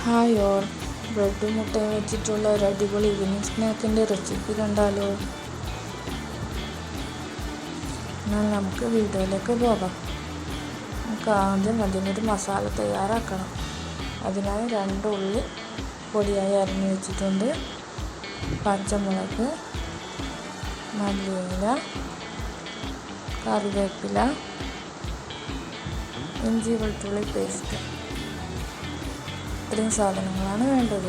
Hi all, ബ്രെഡും മുട്ടയും വെച്ചിട്ടുള്ള ഒരു അടിപൊളി ഈവനിങ് സ്നാക്കിൻ്റെ റെസിപ്പി കണ്ടാലോ. എന്നാൽ നമുക്ക് വീഡിയോയിലേക്ക് പോകാം. നമുക്ക് ആദ്യം അതിനൊരു മസാല തയ്യാറാക്കണം. അതിനായി 2 ഉള്ളി പൊടിയായി അരിഞ്ഞു വെച്ചിട്ടുണ്ട്. പച്ചമുളക്, മല്ലിയില, കറിവേപ്പില, ഇഞ്ചി വെളുത്തുള്ളി പേസ്റ്റ്. ഇത്രയും സാധനങ്ങളാണ് വേണ്ടത്.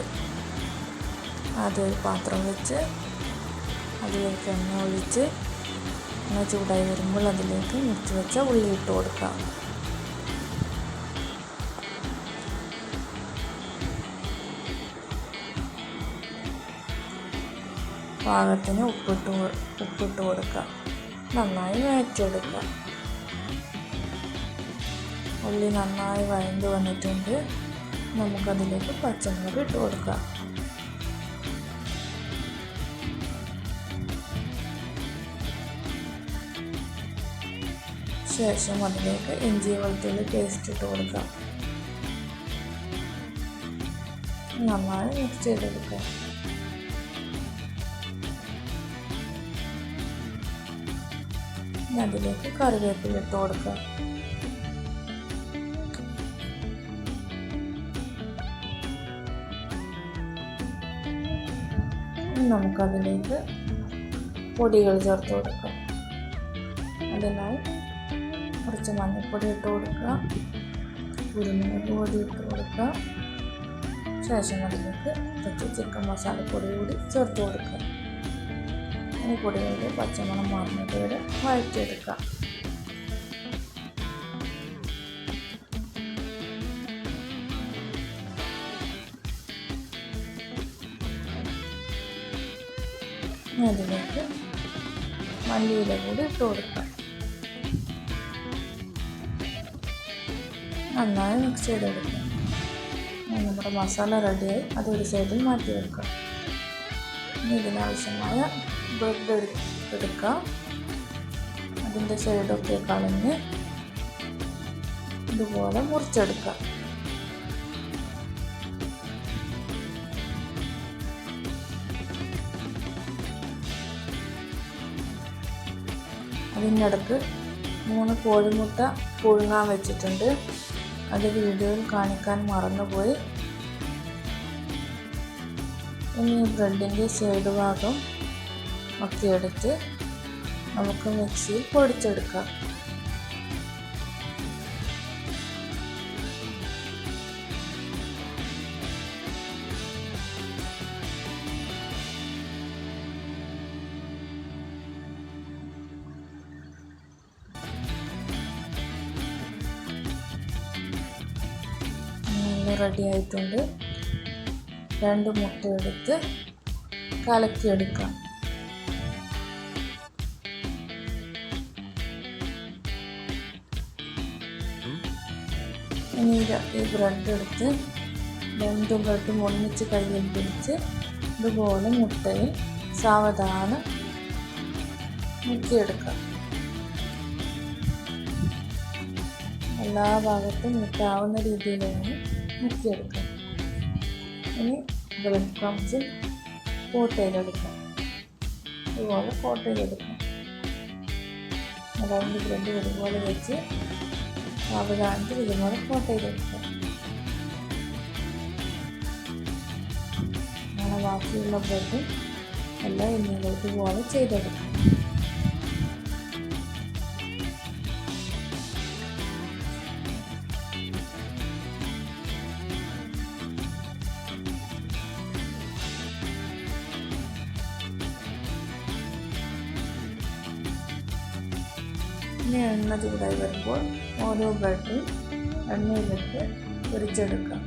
ആദ്യം ഒരു പാത്രം വെച്ച് അതിലേക്ക് എണ്ണ ഒഴിച്ച് എണ്ണ ചൂടായി വരുമ്പോൾ അതിലേക്ക് മുറിച്ച് വെച്ച ഉള്ളി ഇട്ട് കൊടുക്കാം. പാകത്തിന് ഉപ്പിട്ട് കൊടുക്കാം. നന്നായി വഴറ്റിയെടുക്കാം. ഉള്ളി നന്നായി വഴണ്ട് വന്നിട്ടുണ്ട്. നമുക്കതിലേക്ക് പച്ചമുളക് ഇട്ട് കൊടുക്കാം. ശേഷം അതിലേക്ക് ഇഞ്ചി വെളുത്തുള്ളി പേസ്റ്റ് ഇട്ട് കൊടുക്കാം. നന്നായി മിക്സ് ചെയ്തെടുക്കാം. അതിലേക്ക് കറിവേപ്പില ഇട്ട് കൊടുക്കാം. നമുക്കതിലേക്ക് പൊടികൾ ചേർത്ത് കൊടുക്കാം. അതിനായി കുറച്ച് മഞ്ഞൾപ്പൊടി ഇട്ട് കൊടുക്കുക, കുരുമുളക് പൊടി ഇട്ട് കൊടുക്കുക. ശേഷം അതിലേക്ക് കുറച്ച് ചിക്കൻ മസാലപ്പൊടി കൂടി ചേർത്ത് കൊടുക്കുക. ഈ പൊടികളുടെ പച്ചമണം മാറുന്നത് വരെ വഴറ്റിയെടുക്കാം. അതിലേക്ക് മല്ലിയില കൂടി ഇട്ട് കൊടുക്കാം. നന്നായി മിക്സ് ചെയ്തെടുക്കാം. നമ്മുടെ മസാല റെഡിയായി അതൊരു സൈഡിൽ മാറ്റി വെക്കാം. ഇനി ഇതിനാവശ്യമായ ബ്രെഡ് എടുക്കാം. അതിൻ്റെ സൈഡൊക്കെ കളഞ്ഞ് ഇതുപോലെ മുറിച്ചെടുക്കാം. അതിനിടക്ക് 3 കോഴിമുട്ട പുഴുങ്ങാൻ വെച്ചിട്ടുണ്ട്. അത് വീഡിയോയിൽ കാണിക്കാൻ മറന്നുപോയി. ഇനി ബ്രെഡിൻ്റെ സൈഡ് ഭാഗം ഒക്കെ എടുത്ത് നമുക്ക് മിക്സിയിൽ പൊടിച്ചെടുക്കാം. റെഡി ആയിട്ടുണ്ട്. 2 മുട്ട എടുത്ത് കലക്കിയെടുക്കാം. ഇനി ഈ ബ്രെഡ് എടുത്ത് 2 ബ്രെഡും ഒന്നിച്ച് കയ്യിൽ പിടിച്ച് ഇതുപോലെ മുട്ടയിൽ സാവധാനം മുക്കിയെടുക്കാം. എല്ലാ ഭാഗത്തും മുട്ടാവുന്ന രീതിയിലാണ് മുക്കിയെടുക്കാം. ഇനി ബ്രെഡ് ക്രംസിൽ കോട്ട് ചെയ്തെടുക്കാം. ഇതുപോലെ കോട്ട് ചെയ്തെടുക്കാം. 2 ബ്രെഡ് ഇതുപോലെ വെച്ച് സാവധാനത്തിൽ ഇതുപോലെ കോട്ട് ചെയ്തെടുക്കാം. അങ്ങനെ ബാക്കിയുള്ള ബ്രെഡ് എല്ലാം ഇതുപോലെ ചെയ്തെടുക്കാം. ഇനി എണ്ണ ചൂടായി വരുമ്പോൾ ഓരോ ബ്രെഡും എണ്ണയിലിട്ട് പൊരിച്ചെടുക്കാം.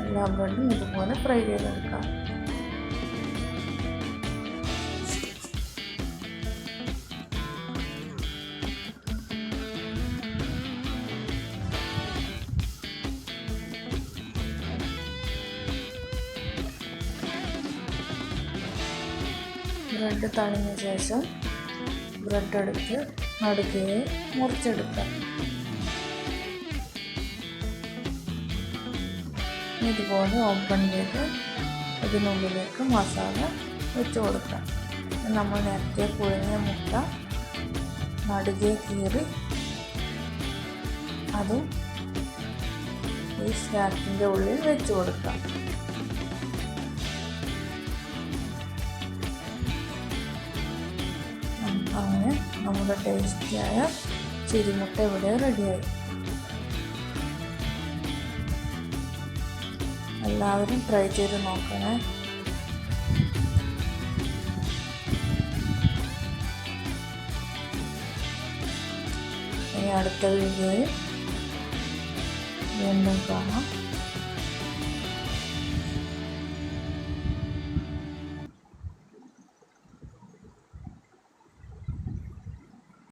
എല്ലാ ബ്രെഡും ഇതുപോലെ ഫ്രൈ ചെയ്തെടുക്കാം. ബ്രെഡ് തണിഞ്ഞ ശേഷം ബ്രെഡ് എടുത്ത് നടുകെ മുറിച്ചെടുക്കാം. ഇതുപോലെ ഓപ്പൺ ചെയ്ത് ഇതിനുള്ളിലേക്ക് മസാല വെച്ച് കൊടുക്കാം. നമ്മൾ നേരത്തെ പുഴുങ്ങിയ മുട്ട നടുകെ കീറി അതും ഈ സ്നാക്കിൻ്റെ ഉള്ളിൽ വെച്ച് കൊടുക്കാം. അങ്ങനെ നമ്മുടെ ടേസ്റ്റിയായ ചിരിമുട്ട ഇവിടെ റെഡിയായി. എല്ലാവരും ട്രൈ ചെയ്ത് നോക്കണേ. ഇനി അടുത്ത വീഡിയോയിൽ വീണ്ടും കാണാം.